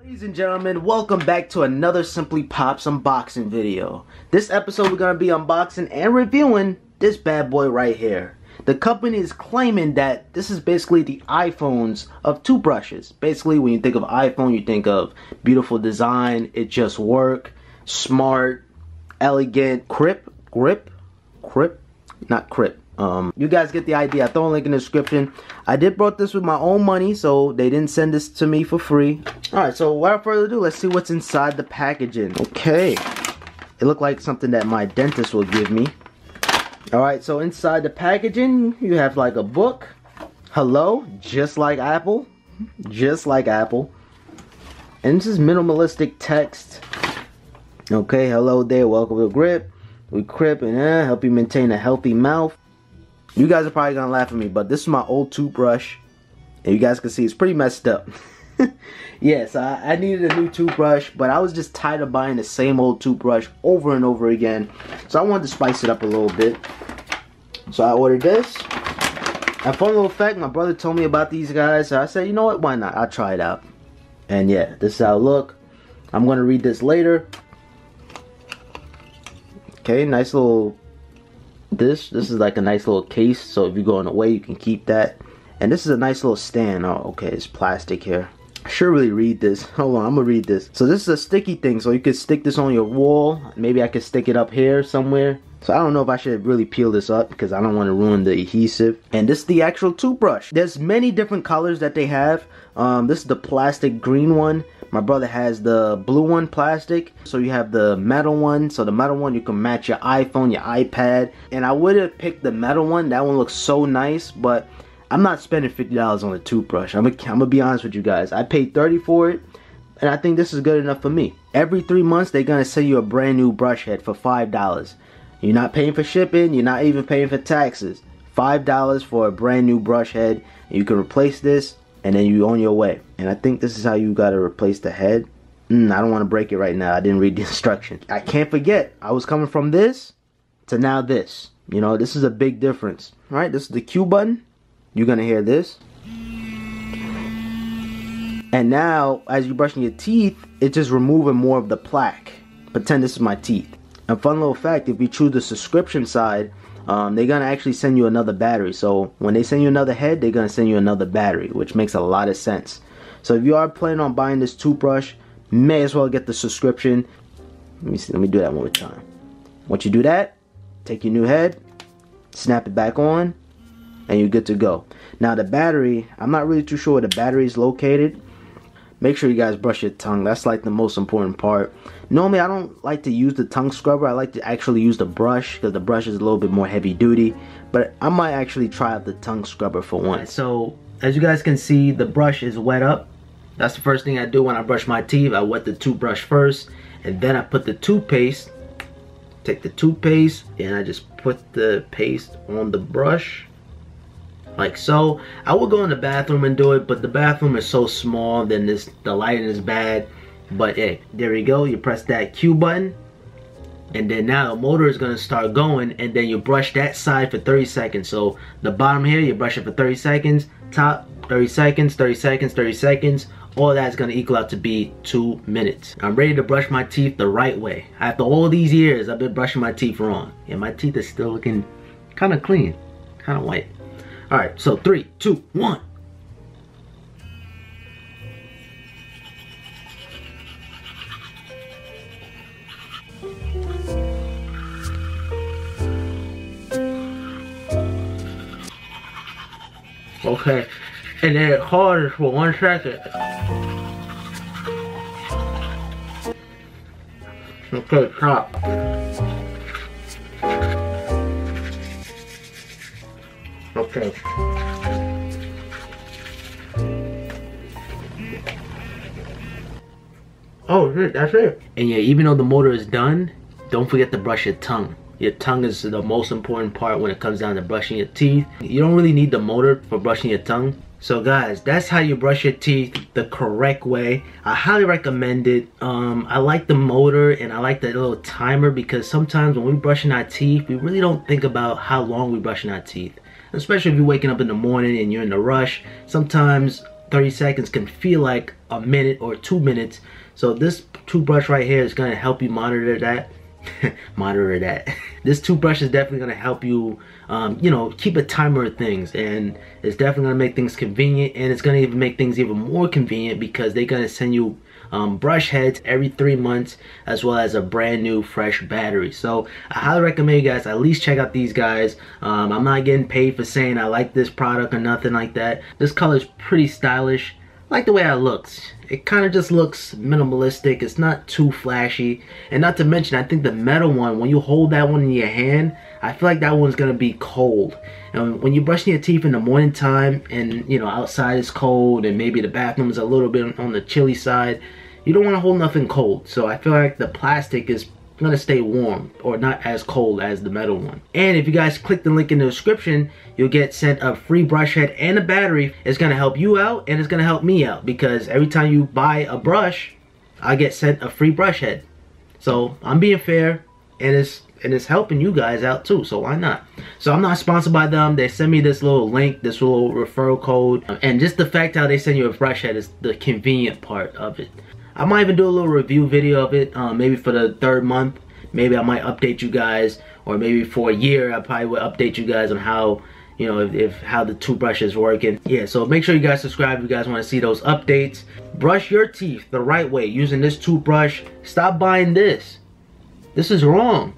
Ladies and gentlemen, welcome back to another SimplyPops unboxing video. This episode we're going to be unboxing and reviewing this bad boy right here. The company is claiming that this is basically the iPhones of toothbrushes. Basically, when you think of iPhone, you think of beautiful design, it just work, smart, elegant, Quip, not Crip. You guys get the idea. I throw a link in the description. I did brought this with my own money, so they didn't send this to me for free. Alright, so without further ado, let's see what's inside the packaging. Okay. It looked like something that my dentist will give me. Alright, so inside the packaging, you have like a book. Hello, just like Apple. Just like Apple. And this is minimalistic text. Okay, hello there, welcome to Grip. We Quip and help you maintain a healthy mouth. You guys are probably gonna laugh at me, but this is my old toothbrush, and you guys can see it's pretty messed up. Yes, I needed a new toothbrush, but I was just tired of buying the same old toothbrush over and over again, so I wanted to spice it up a little bit. So I ordered this. And fun little fact, my brother told me about these guys, so I said, you know what, why not? I'll try it out. And yeah, this is how it look. I'm gonna read this later. Okay, nice little. This is like a nice little case, so if you're going away you can keep that. And this is a nice little stand. Oh, okay, it's plastic here. I should really read this. Hold on, I'm gonna read this. So this is a sticky thing, so you could stick this on your wall. Maybe I could stick it up here somewhere. So I don't know if I should really peel this up because I don't want to ruin the adhesive. And this is the actual toothbrush. There's many different colors that they have. This is the plastic green one. My brother has the blue one, plastic. So you have the metal one. So the metal one, you can match your iPhone, your iPad. And I would have picked the metal one. That one looks so nice. But I'm not spending $50 on a toothbrush. I'm gonna be honest with you guys. I paid $30 for it. And I think this is good enough for me. Every 3 months, they're gonna send you a brand new brush head for $5. You're not paying for shipping. You're not even paying for taxes. $5 for a brand new brush head. And you can replace this. And then you on your way. And I think this is how you gotta replace the head. I don't want to break it right now. I didn't read the instructions. I can't forget. I was coming from this to now this. You know, this is a big difference. Alright, this is the Q button. You're gonna hear this. And now, as you're brushing your teeth, it's just removing more of the plaque. Pretend this is my teeth. A fun little fact, if you choose the subscription side, they're gonna actually send you another battery. So when they send you another head, they're gonna send you another battery, which makes a lot of sense. So if you are planning on buying this toothbrush, may as well get the subscription. Let me see, let me do that one more time. Once you do that, take your new head, snap it back on, and you're good to go. Now the battery, I'm not really too sure where the battery is located. Make sure you guys brush your tongue. That's like the most important part. Normally I don't like to use the tongue scrubber. I like to actually use the brush because the brush is a little bit more heavy duty. But I might actually try out the tongue scrubber for once. So as you guys can see, the brush is wet up. That's the first thing I do when I brush my teeth. I wet the toothbrush first, and then I put the toothpaste. Take the toothpaste and I just put the paste on the brush. Like so. I will go in the bathroom and do it, but the bathroom is so small, then the lighting is bad. But hey, there you go. You press that Q button, and then now the motor is gonna start going, and then you brush that side for 30 seconds. So the bottom here, you brush it for 30 seconds, top 30 seconds, 30 seconds, 30 seconds. All that's gonna equal out to be 2 minutes. I'm ready to brush my teeth the right way. After all these years, I've been brushing my teeth wrong. And my teeth are still looking kind of clean, kind of white. Alright, so 3, 2, 1. Okay, and then it holds for 1 second. Okay, stop. Okay. Oh shit, that's it. And yeah, even though the motor is done, don't forget to brush your tongue. Your tongue is the most important part when it comes down to brushing your teeth. You don't really need the motor for brushing your tongue. So guys, that's how you brush your teeth the correct way. I highly recommend it. I like the motor and I like the little timer because sometimes when we're brushing our teeth, we really don't think about how long we're brushing our teeth. Especially if you're waking up in the morning and you're in a rush. Sometimes 30 seconds can feel like a minute or 2 minutes. So this toothbrush right here is going to help you monitor that. Monitor that. This toothbrush is definitely going to help you, you know, keep a timer of things, and it's definitely going to make things convenient, and it's going to even make things even more convenient because they're going to send you brush heads every 3 months, as well as a brand new fresh battery. So I highly recommend you guys at least check out these guys. I'm not getting paid for saying I like this product or nothing like that. This color is pretty stylish. I like the way it looks. It kind of just looks minimalistic. It's not too flashy, and not to mention, I think the metal one, when you hold that one in your hand, I feel like that one's gonna be cold. And when you're brushing your teeth in the morning time, and you know, outside is cold, and maybe the bathroom is a little bit on the chilly side, you don't want to hold nothing cold. So I feel like the plastic is gonna stay warm or not as cold as the metal one. And if you guys click the link in the description, you'll get sent a free brush head and a battery. It's gonna help you out, and it's gonna help me out, because every time you buy a brush, I get sent a free brush head. So I'm being fair, and it's helping you guys out too, so why not? So I'm not sponsored by them. They send me this little link, this little referral code, and just the fact how they send you a brush head is the convenient part of it. I might even do a little review video of it, maybe for the 3rd month. Maybe I might update you guys, or maybe for a year I probably will update you guys on how, you know, if how the toothbrush is working. Yeah, so make sure you guys subscribe if you guys want to see those updates. Brush your teeth the right way using this toothbrush. Stop buying this. This is wrong.